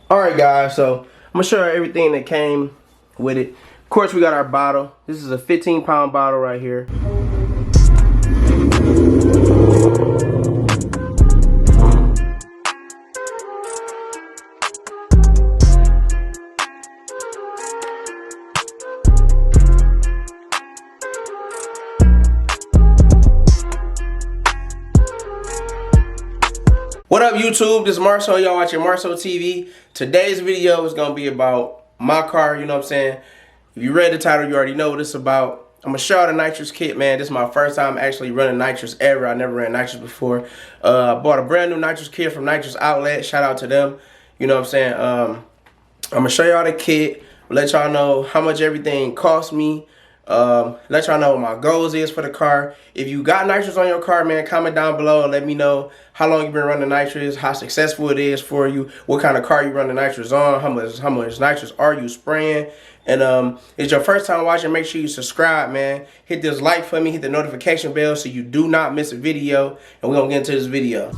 Alright guys, so I'm gonna show you everything that came with it. Of course we got our bottle. This is a 15-pound bottle right here. What up YouTube, this is Marcel, y'all watching Marcel TV. Today's video is going to be about my car, you know what I'm saying? If you read the title, you already know what it's about. I'm going to show you the Nitrous kit, man. This is my first time actually running Nitrous ever. I never ran Nitrous before. I bought a brand new Nitrous kit from Nitrous Outlet. Shout out to them, you know what I'm saying? I'm going to show y'all the kit, let y'all know how much everything cost me. Let y'all know what my goals is for the car. If you got Nitrous on your car, man, comment down below and let me know how long you've been running Nitrous, how successful it is for you, what kind of car you running Nitrous on, how much Nitrous are you spraying. And it's your first time watching, make sure you subscribe, man. Hit this like for me, hit the notification bell so you do not miss a video. And we're gonna get into this video.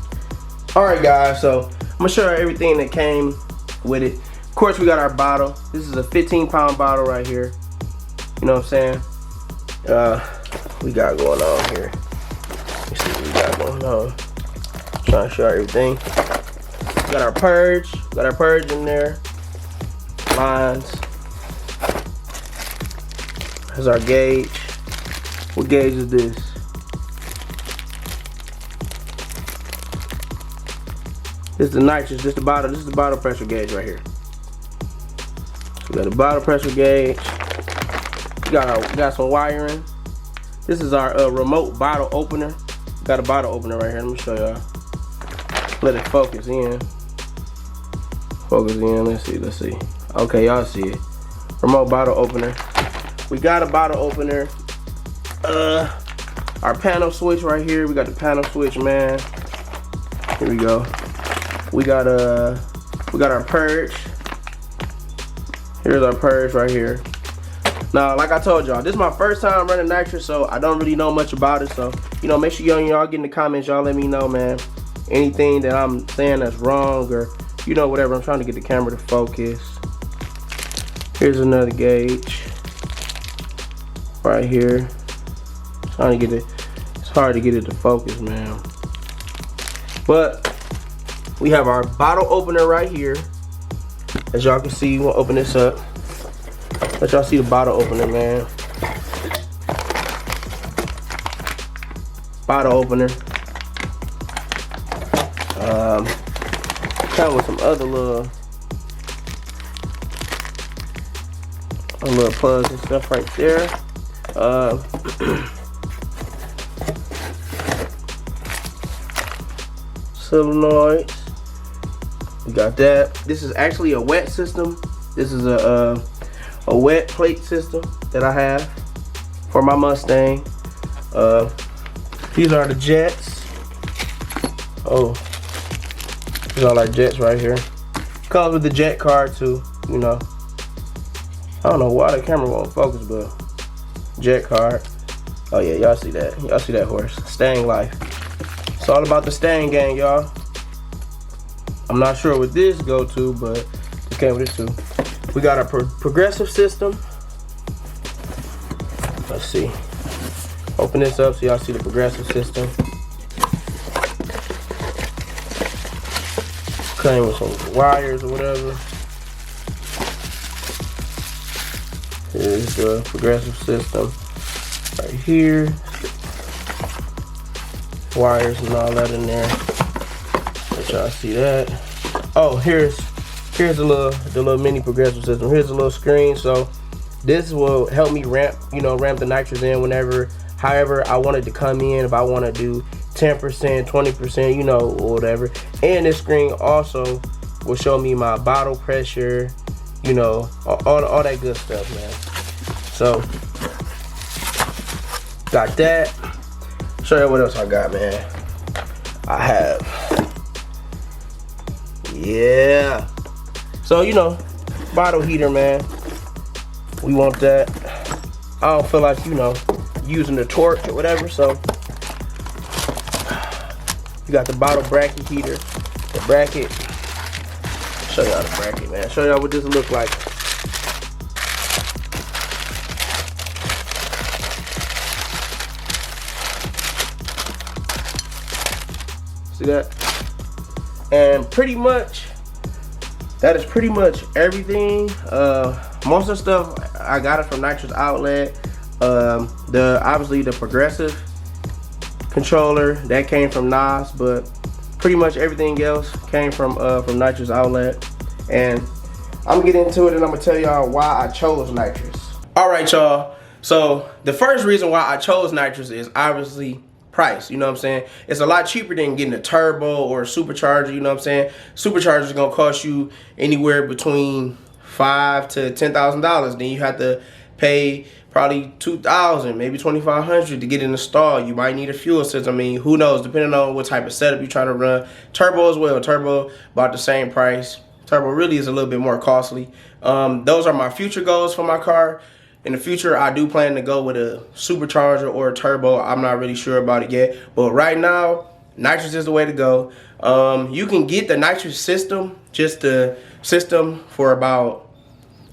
Alright guys, so I'm gonna show you everything that came with it. Of course we got our bottle. This is a 15-pound bottle right here. You know what I'm saying? We got going on here. Let's see what we got going on. Trying to show everything. We got our purge. Got our purge in there. Lines. Here's our gauge. What gauge is this? This is the nitrous. This is the bottle. This is the bottle pressure gauge right here. So we got the bottle pressure gauge. We got some wiring. This is our remote bottle opener. Got a bottle opener right here. Let me show y'all. Let it focus in. Focus in. Let's see. Okay, y'all see it. Remote bottle opener. We got a bottle opener. Our panel switch right here. We got the panel switch, man. Here we go. We got our purge. Here's our purge right here. Now, like I told y'all, this is my first time running Nitrous, so I don't really know much about it. So, you know, make sure y'all get in the comments. Y'all let me know, man. Anything that I'm saying that's wrong or, you know, whatever. I'm trying to get the camera to focus. Here's another gauge. Right here. Trying to get it. It's hard to get it to focus, man. But we have our bottle opener right here. As y'all can see, we'll open this up. Let y'all see the bottle opener, man. Bottle opener. Kind of with some other little plugs and stuff right there. Solenoids. We got that. This is actually a wet system. This is a wet plate system that I have for my Mustang. These are the jets. Oh, these are like jets right here. Comes with the jet card too, you know. I don't know why the camera won't focus, but jet card. Oh yeah, y'all see that. Y'all see that horse. Stang life. It's all about the Stang gang, y'all. I'm not sure what this go to, but it came with this too. We got our progressive system. Let's see. Open this up so y'all see the progressive system. Came with some wires or whatever. Here's the progressive system right here. Wires and all that in there. Let y'all see that. Oh, here's the little mini progressive system. Here's a little screen. So this will help me ramp the nitrous in whenever, however I want it to come in. If I want to do 10%, 20%, you know, or whatever. And this screen also will show me my bottle pressure, you know, all that good stuff, man. So got that. Show you what else I got, man. I have, yeah. So, you know, bottle heater, man. We want that. I don't feel like, you know, using the torch or whatever, so you got the bottle bracket heater. The bracket show y'all the bracket, man. Show y'all what this look like. See that? And pretty much, that is pretty much everything. Most of the stuff I got it from Nitrous outlet. Obviously the progressive controller that came from Nas, but pretty much everything else came from Nitrous outlet. And I'm gonna get into it and I'm gonna tell y'all why I chose Nitrous. All right, y'all. So the first reason why I chose Nitrous is obviously price. You know what I'm saying? It's a lot cheaper than getting a turbo or a supercharger. You know what I'm saying? Supercharger is gonna cost you anywhere between $5,000 to $10,000. Then you have to pay probably $2,000, maybe $2,500 to get it installed. You might need a fuel system. I mean, who knows? Depending on what type of setup you're trying to run. Turbo as well. Turbo about the same price. Turbo really is a little bit more costly. Those are my future goals for my car. In the future, I do plan to go with a supercharger or a turbo. I'm not really sure about it yet. But right now, Nitrous is the way to go. You can get the Nitrous system, just the system, for about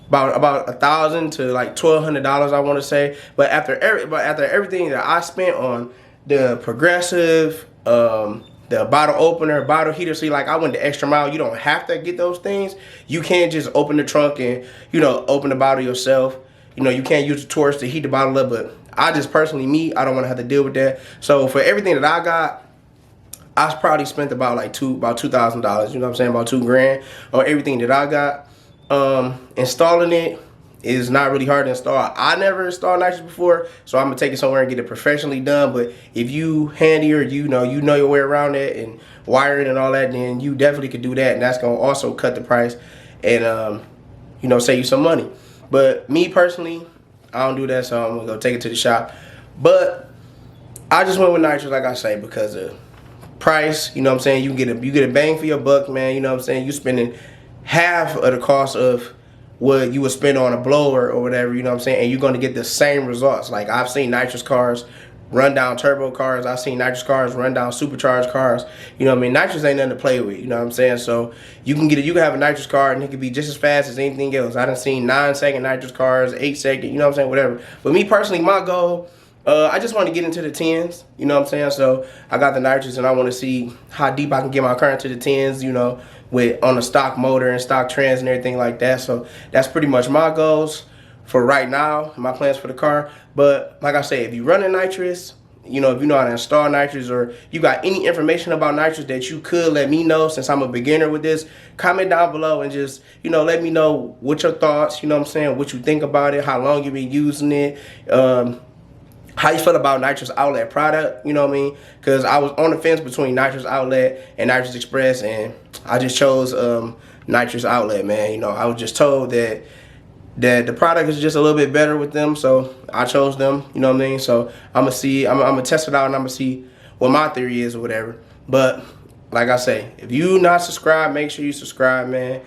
$1,000 to like $1,200, I want to say. But after everything that I spent on the progressive, the bottle opener, bottle heater, see, like I went the extra mile. You don't have to get those things. You can just open the trunk and, you know, open the bottle yourself. You know, you can't use the torch to heat the bottle up, but I just personally, I don't want to have to deal with that. So for everything that I got, I probably spent about $2,000. You know what I'm saying? About $2,000 on everything that I got. Installing it is not really hard to install. I never installed Nitrous before, so I'm gonna take it somewhere and get it professionally done. But if you handy, or you know your way around it and wiring and all that, then you definitely could do that, and that's gonna also cut the price and you know, save you some money. But me personally, I don't do that, so I'm gonna go take it to the shop. But I just went with Nitrous, like I say, because of price. You know what I'm saying? You get a bang for your buck, man. You know what I'm saying? You spending half of the cost of what you would spend on a blower or whatever. You know what I'm saying? And you're gonna get the same results. Like, I've seen Nitrous cars run down turbo cars. I've seen Nitrous cars run down supercharged cars. You know what I mean? Nitrous ain't nothing to play with. You know what I'm saying? So you can have a Nitrous car and it can be just as fast as anything else. I done seen 9-second Nitrous cars, 8-second. You know what I'm saying? Whatever. But me personally, my goal, I just want to get into the 10s. You know what I'm saying? So I got the Nitrous and I want to see how deep I can get my current to the 10s. You know, on a stock motor and stock trans and everything like that. So that's pretty much my goals for right now, my plans for the car. But like I say, if you run a Nitrous, you know, if you know how to install Nitrous, or you got any information about Nitrous that you could let me know, since I'm a beginner with this, comment down below and just, you know, let me know what your thoughts, you know what I'm saying, what you think about it, how long you've been using it, how you feel about Nitrous outlet product, you know what I mean? Because I was on the fence between Nitrous outlet and Nitrous Express, and I just chose Nitrous outlet, man. You know, I was just told that the product is just a little bit better with them, so I chose them, you know what I mean? So I'm gonna test it out and I'm gonna see what my theory is or whatever. But like I say, if you not subscribed, make sure you subscribe, man.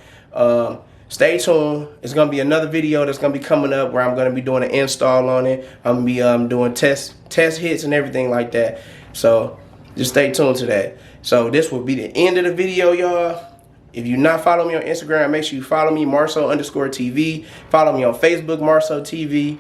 Stay tuned. It's gonna be another video that's gonna be coming up where I'm gonna be doing an install on it. I'm gonna be doing test hits and everything like that. So just stay tuned to that. So this will be the end of the video, y'all. If you not follow me on Instagram, make sure you follow me, Marso_TV. Follow me on Facebook, Marso TV.